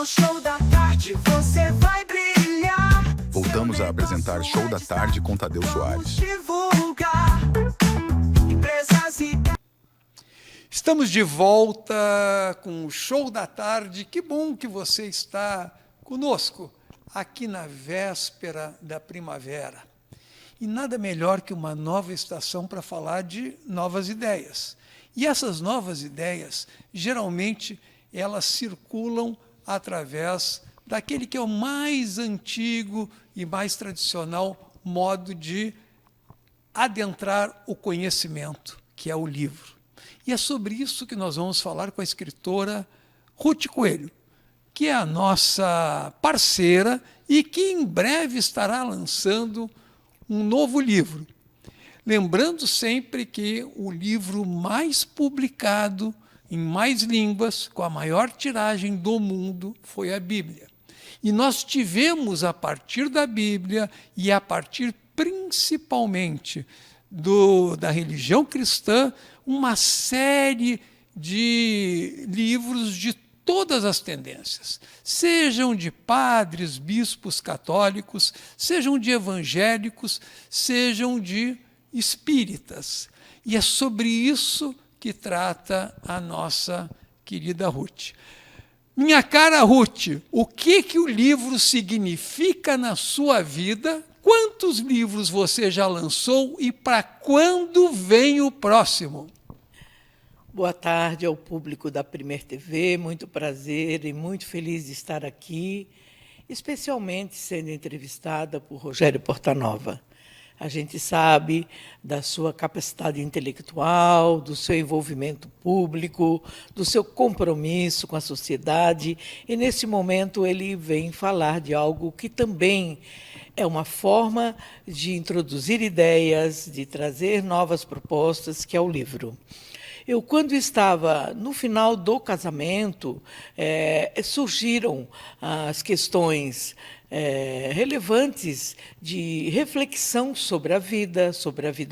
No Show da Tarde você vai brilhar. Voltamos a apresentar Show da Tarde com Tadeu Soares. Divulgar. Empresas e... Estamos de volta com o Show da Tarde. Que bom que você está conosco aqui na véspera da primavera. E nada melhor que uma nova estação para falar de novas ideias. E essas novas ideias, geralmente, elas circulam através daquele que é o mais antigo e mais tradicional modo de adentrar o conhecimento, que é o livro. E é sobre isso que nós vamos falar com a escritora Ruth Coelho, que é a nossa parceira e que em breve estará lançando um novo livro. Lembrando sempre que o livro mais publicado em mais línguas, com a maior tiragem do mundo, foi a Bíblia. E nós tivemos, a partir da Bíblia e a partir principalmente da religião cristã, uma série de livros de todas as tendências, sejam de padres, bispos católicos, sejam de evangélicos, sejam de espíritas. E é sobre isso que trata a nossa querida Ruth. Minha cara Ruth, o que o livro significa na sua vida? Quantos livros você já lançou e para quando vem o próximo? Boa tarde ao público da Primer TV, muito prazer e muito feliz de estar aqui, especialmente sendo entrevistada por Rogério Portanova. A gente sabe da sua capacidade intelectual, do seu envolvimento público, do seu compromisso com a sociedade, e nesse momento ele vem falar de algo que também é uma forma de introduzir ideias, de trazer novas propostas, que é o livro. Eu, quando estava no final do casamento, surgiram as questões relevantes de reflexão sobre a vida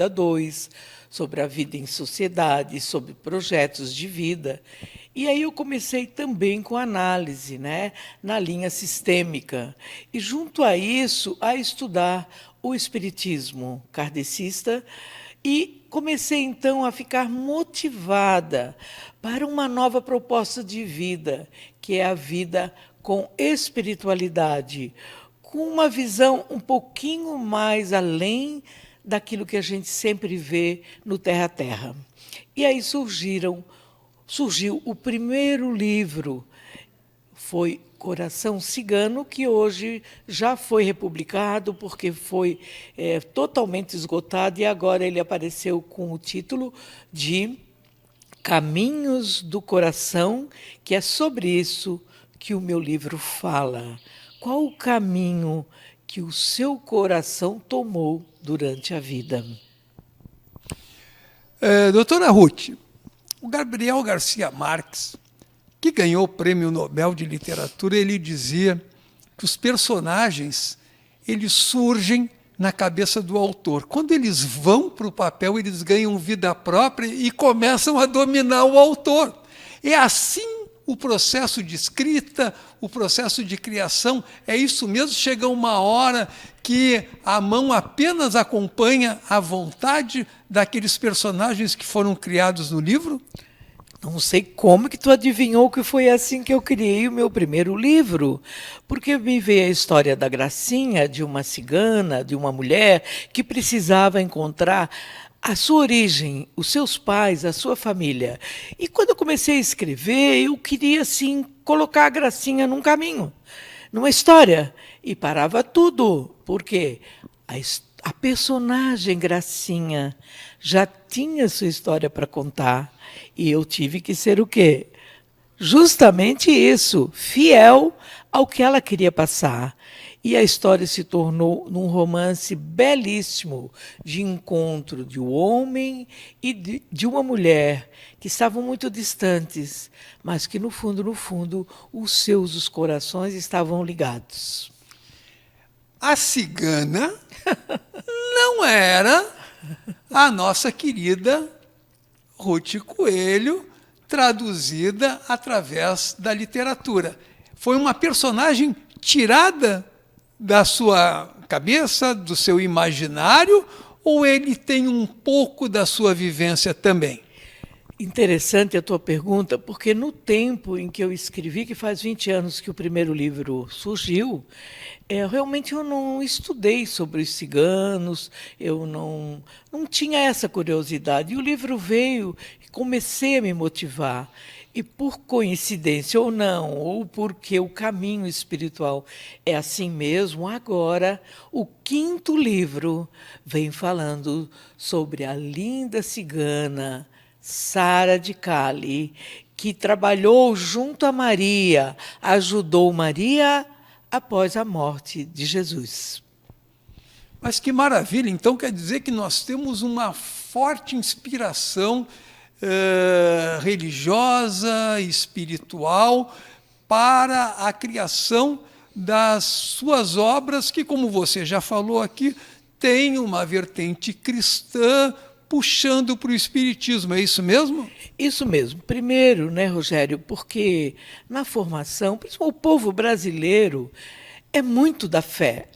a dois, sobre a vida em sociedade, sobre projetos de vida. E aí eu comecei também com análise, né, na linha sistêmica. E, junto a isso, a estudar o espiritismo kardecista, e comecei, então, a ficar motivada para uma nova proposta de vida, que é a vida com espiritualidade, com uma visão um pouquinho mais além daquilo que a gente sempre vê no terra a terra. E aí surgiu o primeiro livro, foi Coração Cigano, que hoje já foi republicado, porque foi totalmente esgotado, e agora ele apareceu com o título de Caminhos do Coração, que é sobre isso que o meu livro fala. Qual o caminho que o seu coração tomou durante a vida? Doutora Ruth, o Gabriel Garcia Marques, que ganhou o Prêmio Nobel de Literatura, ele dizia que os personagens eles surgem na cabeça do autor. Quando eles vão para o papel, eles ganham vida própria e começam a dominar o autor. É assim o processo de escrita, o processo de criação, é isso mesmo? Chega uma hora que a mão apenas acompanha a vontade daqueles personagens que foram criados no livro? Não sei como que tu adivinhou que foi assim que eu criei o meu primeiro livro, porque me veio a história da Gracinha, de uma cigana, de uma mulher que precisava encontrar a sua origem, os seus pais, a sua família. E quando eu comecei a escrever, eu queria, assim, colocar a Gracinha num caminho, numa história, e parava tudo, porque a personagem Gracinha já tinha sua história para contar, e eu tive que ser o quê? Justamente isso, fiel ao que ela queria passar. E a história se tornou num romance belíssimo de encontro de um homem e de uma mulher que estavam muito distantes, mas que, no fundo, os corações estavam ligados. A cigana não era a nossa querida Ruth Coelho, traduzida através da literatura. Foi uma personagem tirada da sua cabeça, do seu imaginário, ou ele tem um pouco da sua vivência também? Interessante a tua pergunta, porque no tempo em que eu escrevi, que faz 20 anos que o primeiro livro surgiu, realmente eu não estudei sobre os ciganos, eu não tinha essa curiosidade. E o livro veio e comecei a me motivar. E por coincidência ou não, ou porque o caminho espiritual é assim mesmo, agora o 5º livro vem falando sobre a linda cigana Sara de Cali, que trabalhou junto a Maria, ajudou Maria após a morte de Jesus. Mas que maravilha! Então quer dizer que nós temos uma forte inspiração religiosa, espiritual, para a criação das suas obras, que, como você já falou aqui, tem uma vertente cristã puxando para o espiritismo. É isso mesmo? Isso mesmo. Primeiro, né, Rogério, porque na formação, principalmente o povo brasileiro, é muito da fé.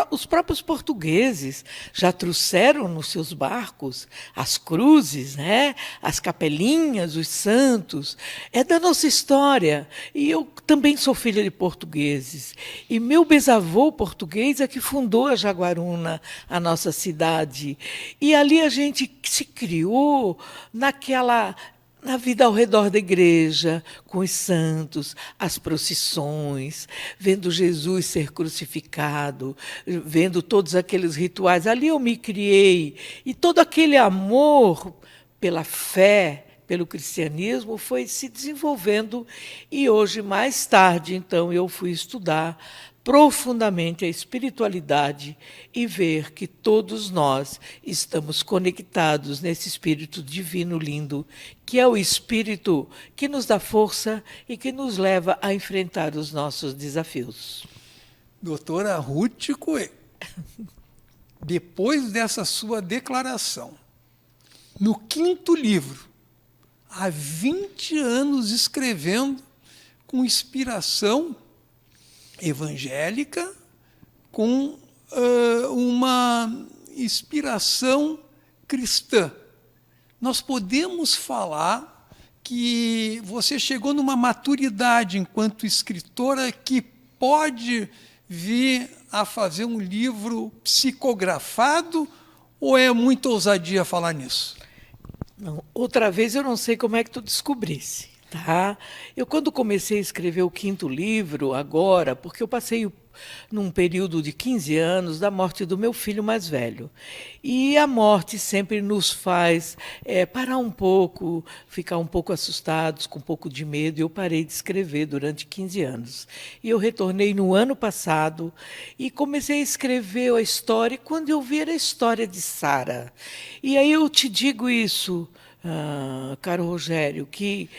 Os próprios portugueses já trouxeram nos seus barcos as cruzes, né? As capelinhas, os santos. É da nossa história. E eu também sou filha de portugueses. E meu bisavô português é que fundou a Jaguaruna, a nossa cidade. E ali a gente se criou na vida ao redor da igreja, com os santos, as procissões, vendo Jesus ser crucificado, vendo todos aqueles rituais. Ali eu me criei. E todo aquele amor pela fé, pelo cristianismo, foi se desenvolvendo. E hoje, mais tarde, então, eu fui estudar profundamente a espiritualidade e ver que todos nós estamos conectados nesse espírito divino lindo, que é o espírito que nos dá força e que nos leva a enfrentar os nossos desafios. Doutora Ruth Coelho, depois dessa sua declaração, no 5º livro, há 20 anos escrevendo com inspiração evangélica, com uma inspiração cristã. Nós podemos falar que você chegou numa maturidade enquanto escritora que pode vir a fazer um livro psicografado, ou é muita ousadia falar nisso? Não, outra vez eu não sei como é que tu descobrisse. Tá? Eu, quando comecei a escrever o 5º livro, agora, porque eu passei num período de 15 anos da morte do meu filho mais velho. E a morte sempre nos faz parar um pouco, ficar um pouco assustados, com um pouco de medo. Eu parei de escrever durante 15 anos. E eu retornei no ano passado e comecei a escrever a história, e quando eu vi era a história de Sara. E aí eu te digo isso, caro Rogério, que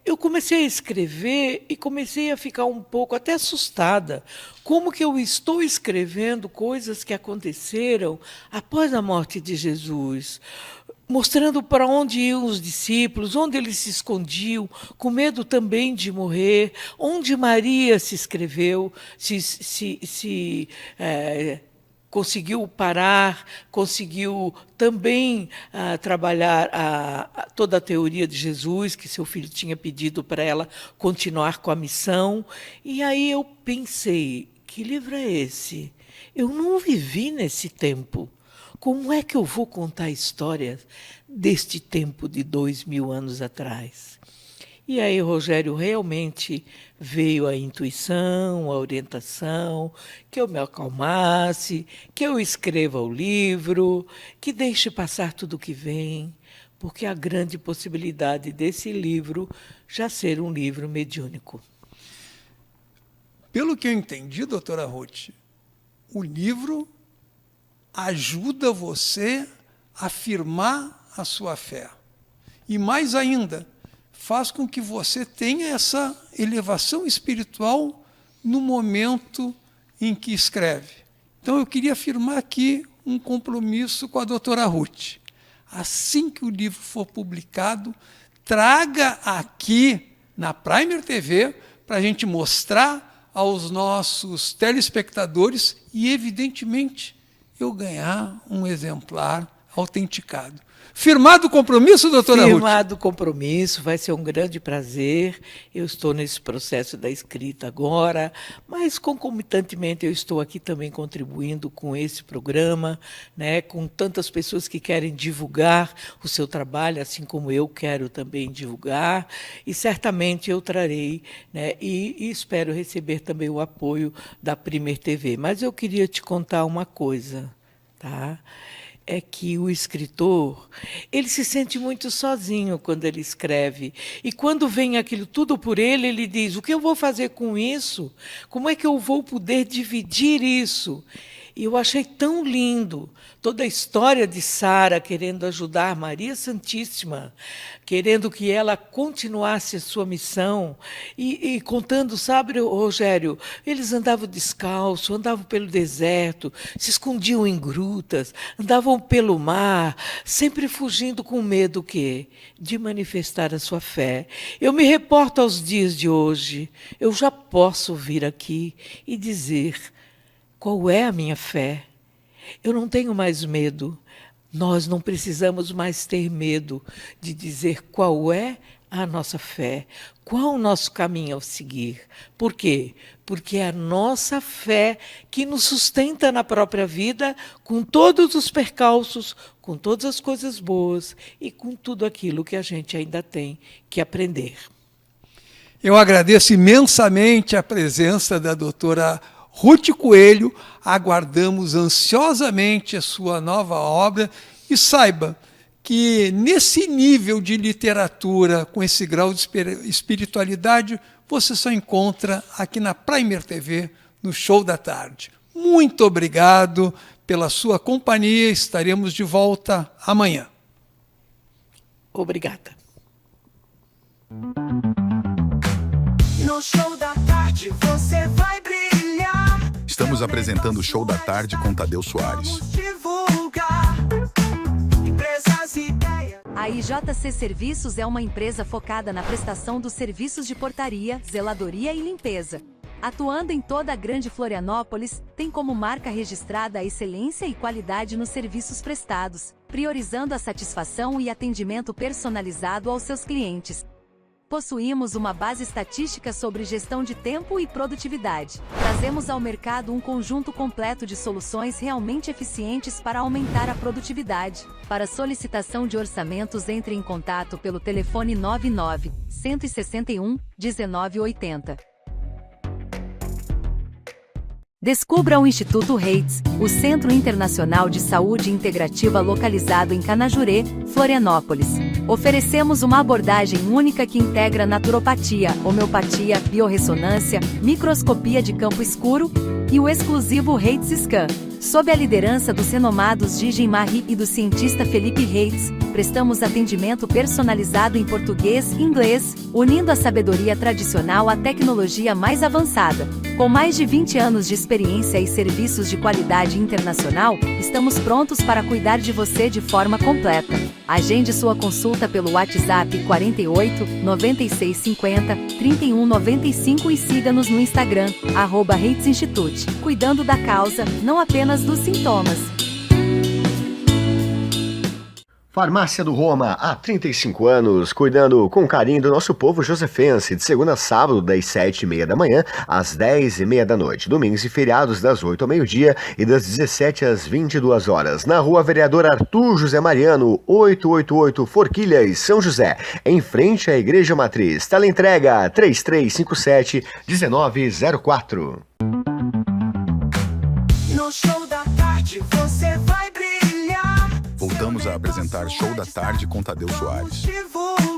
eu comecei a escrever e comecei a ficar um pouco até assustada. Como que eu estou escrevendo coisas que aconteceram após a morte de Jesus, mostrando para onde iam os discípulos, onde eles se escondiam, com medo também de morrer, onde Maria se escreveu, conseguiu parar, conseguiu também trabalhar toda a teoria de Jesus, que seu filho tinha pedido para ela continuar com a missão. E aí eu pensei, que livro é esse? Eu não vivi nesse tempo. Como é que eu vou contar histórias deste tempo de 2000 anos atrás? E aí, Rogério, realmente veio a intuição, a orientação, que eu me acalmasse, que eu escreva o livro, que deixe passar tudo o que vem, porque há grande possibilidade desse livro já ser um livro mediúnico. Pelo que eu entendi, doutora Ruth, o livro ajuda você a afirmar a sua fé. E mais ainda, faz com que você tenha essa elevação espiritual no momento em que escreve. Então, eu queria afirmar aqui um compromisso com a doutora Ruth. Assim que o livro for publicado, traga aqui na Primer TV para a gente mostrar aos nossos telespectadores e, evidentemente, eu ganhar um exemplar autenticado. Firmado o compromisso, doutora Ruth? Firmado o compromisso, vai ser um grande prazer. Eu estou nesse processo da escrita agora, mas concomitantemente eu estou aqui também contribuindo com esse programa, né, com tantas pessoas que querem divulgar o seu trabalho, assim como eu quero também divulgar, e certamente eu trarei, né, e espero receber também o apoio da Primer TV. Mas eu queria te contar uma coisa, tá? É que o escritor, ele se sente muito sozinho quando ele escreve. E quando vem aquilo tudo por ele, ele diz, o que eu vou fazer com isso? Como é que eu vou poder dividir isso? E eu achei tão lindo toda a história de Sara querendo ajudar Maria Santíssima, querendo que ela continuasse a sua missão, e contando, sabe, Rogério, eles andavam descalços, andavam pelo deserto, se escondiam em grutas, andavam pelo mar, sempre fugindo com medo, o quê? De manifestar a sua fé. Eu me reporto aos dias de hoje, eu já posso vir aqui e dizer qual é a minha fé. Eu não tenho mais medo. Nós não precisamos mais ter medo de dizer qual é a nossa fé, qual o nosso caminho a seguir. Por quê? Porque é a nossa fé que nos sustenta na própria vida, com todos os percalços, com todas as coisas boas e com tudo aquilo que a gente ainda tem que aprender. Eu agradeço imensamente a presença da doutora Ruth Coelho, aguardamos ansiosamente a sua nova obra e saiba que nesse nível de literatura, com esse grau de espiritualidade, você só encontra aqui na Primer TV, no Show da Tarde. Muito obrigado pela sua companhia, estaremos de volta amanhã. Obrigada. No Show da Tarde você vai brilhar. Estamos apresentando o Show da Tarde com Tadeu Soares. Vamos divulgar empresas e ideias. A IJC Serviços é uma empresa focada na prestação dos serviços de portaria, zeladoria e limpeza. Atuando em toda a Grande Florianópolis, tem como marca registrada a excelência e qualidade nos serviços prestados, priorizando a satisfação e atendimento personalizado aos seus clientes. Possuímos uma base estatística sobre gestão de tempo e produtividade. Trazemos ao mercado um conjunto completo de soluções realmente eficientes para aumentar a produtividade. Para solicitação de orçamentos, entre em contato pelo telefone 99 161 1980. Descubra o Instituto Reitz, o Centro Internacional de Saúde Integrativa localizado em Canajurê, Florianópolis. Oferecemos uma abordagem única que integra naturopatia, homeopatia, biorressonância, microscopia de campo escuro e o exclusivo Reitz Scan. Sob a liderança dos renomados Gigi Marie e do cientista Felipe Reitz, prestamos atendimento personalizado em português e inglês, unindo a sabedoria tradicional à tecnologia mais avançada. Com mais de 20 anos de experiência e serviços de qualidade internacional, estamos prontos para cuidar de você de forma completa. Agende sua consulta pelo WhatsApp 48 96 50 31 95 e siga-nos no Instagram, @ReitzInstitute, cuidando da causa, não apenas dos sintomas. Farmácia do Roma, há 35 anos, cuidando com carinho do nosso povo josefense, de segunda a sábado, das 7h30 da manhã às 10h30 da noite, domingos e feriados das 8 ao meio-dia e das 17 às 22 horas, na Rua Vereador Arthur José Mariano, 888 Forquilhas, São José, em frente à Igreja Matriz. Teleentrega 3357-1904. No Show da Tarde você vai brilhar. Voltamos a apresentar Show da Tarde com Tadeu Soares. Divulgar